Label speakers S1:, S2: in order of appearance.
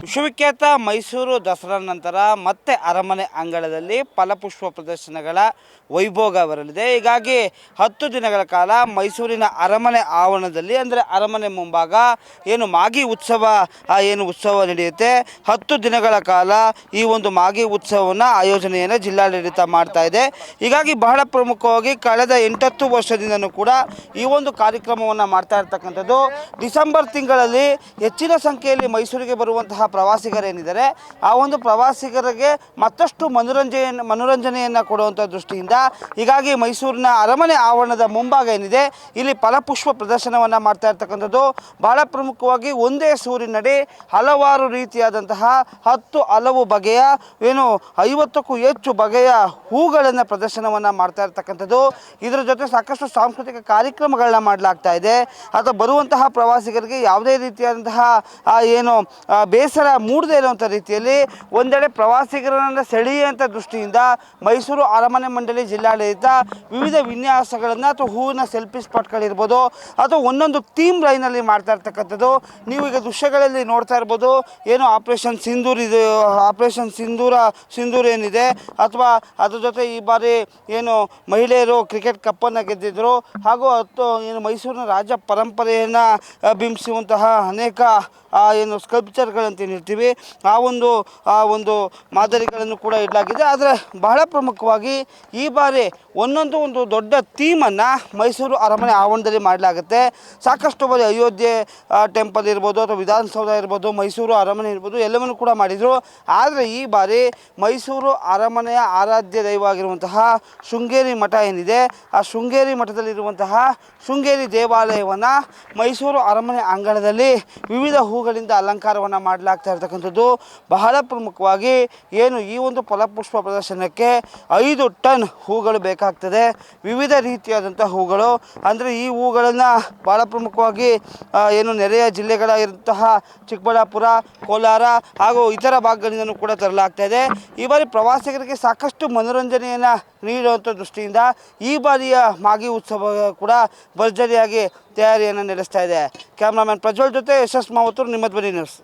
S1: ವಿಶ್ವವಿಖ್ಯಾತ ಮೈಸೂರು ದಸರಾ ನಂತರ ಮತ್ತೆ ಅರಮನೆ ಅಂಗಳದಲ್ಲಿ ಫಲಪುಷ್ಪ ಪ್ರದರ್ಶನಗಳ ವೈಭೋಗ ಬರಲಿದೆ. ಹೀಗಾಗಿ 10 ದಿನಗಳ ಕಾಲ ಮೈಸೂರಿನ ಅರಮನೆ ಆವರಣದಲ್ಲಿ ಅಂದರೆ ಅರಮನೆ ಮುಂಭಾಗ ಏನು ಮಾಗಿ ಉತ್ಸವ ಉತ್ಸವ ನಡೆಯುತ್ತೆ. 10 ದಿನಗಳ ಕಾಲ ಈ ಒಂದು ಮಾಗಿ ಉತ್ಸವವನ್ನು ಆಯೋಜನೆಯನ್ನು ಜಿಲ್ಲಾಡಳಿತ ಮಾಡ್ತಾ ಇದೆ. ಹೀಗಾಗಿ ಬಹಳ ಪ್ರಮುಖವಾಗಿ ಕಳೆದ 8 ವರ್ಷದಿಂದನೂ ಕೂಡ ಈ ಒಂದು ಕಾರ್ಯಕ್ರಮವನ್ನು ಮಾಡ್ತಾ ಇರ್ತಕ್ಕಂಥದ್ದು. ಡಿಸೆಂಬರ್ ತಿಂಗಳಲ್ಲಿ ಹೆಚ್ಚಿನ ಸಂಖ್ಯೆಯಲ್ಲಿ ಮೈಸೂರಿಗೆ ಬರುವಂತಹ ಪ್ರವಾಸಿಗರೇನಿದ್ದಾರೆ ಆ ಒಂದು ಪ್ರವಾಸಿಗರಿಗೆ ಮತ್ತಷ್ಟು ಮನೋರಂಜನೆಯನ್ನು ಕೊಡುವಂಥ ದೃಷ್ಟಿಯಿಂದ ಹೀಗಾಗಿ ಮೈಸೂರಿನ ಅರಮನೆ ಆವರಣದ ಮುಂಭಾಗ ಏನಿದೆ ಇಲ್ಲಿ ಫಲಪುಷ್ಪ ಪ್ರದರ್ಶನವನ್ನು ಮಾಡ್ತಾ ಇರ್ತಕ್ಕಂಥದ್ದು. ಬಹಳ ಪ್ರಮುಖವಾಗಿ ಒಂದೇ ಸೂರಿನಡಿ ಹಲವಾರು ರೀತಿಯಾದಂತಹ 10 ಹಲವು ಬಗೆಯ 50ಕ್ಕೂ ಹೆಚ್ಚು ಬಗೆಯ ಹೂಗಳನ್ನು ಪ್ರದರ್ಶನವನ್ನು ಮಾಡ್ತಾ ಇರ್ತಕ್ಕಂಥದ್ದು. ಇದರ ಜೊತೆ ಸಾಕಷ್ಟು ಸಾಂಸ್ಕೃತಿಕ ಕಾರ್ಯಕ್ರಮಗಳನ್ನ ಮಾಡಲಾಗ್ತಾ ಇದೆ. ಅಥವಾ ಬರುವಂತಹ ಪ್ರವಾಸಿಗರಿಗೆ ಯಾವುದೇ ರೀತಿಯಾದಂತಹ ಬೇಸರ ಮೂಡದೇ ಇರುವಂಥ ರೀತಿಯಲ್ಲಿ ಒಂದೆಡೆ ಪ್ರವಾಸಿಗರನ್ನು ಸೆಳೆಯುವಂಥ ದೃಷ್ಟಿಯಿಂದ ಮೈಸೂರು ಅರಮನೆ ಮಂಡಳಿ ಜಿಲ್ಲಾಡಳಿತ ವಿವಿಧ ವಿನ್ಯಾಸಗಳನ್ನು ಅಥವಾ ಹೂವಿನ ಸೆಲ್ಫಿ ಸ್ಪಾಟ್ಗಳಿರ್ಬೋದು ಅಥವಾ ಒಂದೊಂದು ಥೀಮ್ ಲೈನಲ್ಲಿ ಮಾಡ್ತಾ ಇರ್ತಕ್ಕಂಥದ್ದು. ನೀವು ಈಗ ದೃಶ್ಯಗಳಲ್ಲಿ ನೋಡ್ತಾ ಇರ್ಬೋದು. ಆಪರೇಷನ್ ಸಿಂಧೂರ ಏನಿದೆ ಅಥವಾ ಅದ್ರ ಜೊತೆ ಈ ಬಾರಿ ಮಹಿಳೆಯರು ಕ್ರಿಕೆಟ್ ಕಪ್ಪನ್ನು ಗೆದ್ದಿದ್ರು ಹಾಗೂ ಮೈಸೂರಿನ ರಾಜ ಪರಂಪರೆಯನ್ನು ಬಿಂಬಿಸುವಂತಹ ಅನೇಕ ಸ್ಕಲ್ಪ್ಚರ್ಗಳಂತ ಏನಿರ್ತೀವಿ ಆ ಒಂದು ಮಾದರಿಗಳನ್ನು ಕೂಡ ಇಡಲಾಗಿದೆ. ಆದರೆ ಬಹಳ ಪ್ರಮುಖವಾಗಿ ಈ ಬಾರಿ ಒಂದು ದೊಡ್ಡ ಥೀಮನ್ನು ಮೈಸೂರು ಅರಮನೆ ಆವರಣದಲ್ಲಿ ಮಾಡಲಾಗುತ್ತೆ. ಸಾಕಷ್ಟು ಬಾರಿ ಅಯೋಧ್ಯೆ ಟೆಂಪಲ್ ಇರ್ಬೋದು ಅಥವಾ ವಿಧಾನಸೌಧ ಇರ್ಬೋದು, ಮೈಸೂರು ಅರಮನೆ ಇರ್ಬೋದು, ಎಲ್ಲವನ್ನೂ ಕೂಡ ಮಾಡಿದರು. ಆದರೆ ಈ ಬಾರಿ ಮೈಸೂರು ಅರಮನೆಯ ಆರಾಧ್ಯ ದೈವ ಆಗಿರುವಂತಹ ಶೃಂಗೇರಿ ಮಠ ಏನಿದೆ ಆ ಶೃಂಗೇರಿ ಮಠದಲ್ಲಿರುವಂತಹ ಶೃಂಗೇರಿ ದೇವಾಲಯವನ್ನು ಮೈಸೂರು ಅರಮನೆ ಅಂಗಳದಲ್ಲಿ ವಿವಿಧ ಹೂಗಳಿಂದ ಅಲಂಕಾರವನ್ನು ಮಾಡಲಾಗ್ತಾ ಇರ್ತಕ್ಕಂಥದ್ದು. ಬಹಳ ಪ್ರಮುಖವಾಗಿ ಈ ಒಂದು ಫಲಪುಷ್ಪ ಪ್ರದರ್ಶನಕ್ಕೆ 5 ಟನ್ ಹೂಗಳು ಬೇಕಾಗ್ತದೆ. ವಿವಿಧ ರೀತಿಯಾದಂಥ ಹೂಗಳು ಅಂದರೆ ಈ ಹೂಗಳನ್ನು ಬಹಳ ಪ್ರಮುಖವಾಗಿ ನೆರೆಯ ಜಿಲ್ಲೆಗಳಾಗಿರುವಂತಹ ಚಿಕ್ಕಬಳ್ಳಾಪುರ, ಕೋಲಾರ ಹಾಗೂ ಇತರ ಭಾಗಗಳಿಂದಲೂ ಕೂಡ ತರಲಾಗ್ತಾ ಇದೆ. ಈ ಬಾರಿ ಪ್ರವಾಸಿಗರಿಗೆ ಸಾಕಷ್ಟು ಮನೋರಂಜನೆಯನ್ನು ನೀಡುವಂಥ ದೃಷ್ಟಿಯಿಂದ ಈ ಬಾರಿಯ ಮಾಗಿ ಉತ್ಸವ ಕೂಡ ಭರ್ಜರಿಯಾಗಿ ತಯಾರಿಯನ್ನು ನಡೆಸ್ತಾ ಇದೆ. ಕ್ಯಾಮ್ರಾಮನ್ ಪ್ರಜ್ವಲ್ ಜೊತೆ ಯಶಸ್ ಮಾವತ್ತೂರು, ನಿಮ್ಮ ಧ್ವನಿ ನ್ಯೂಸ್.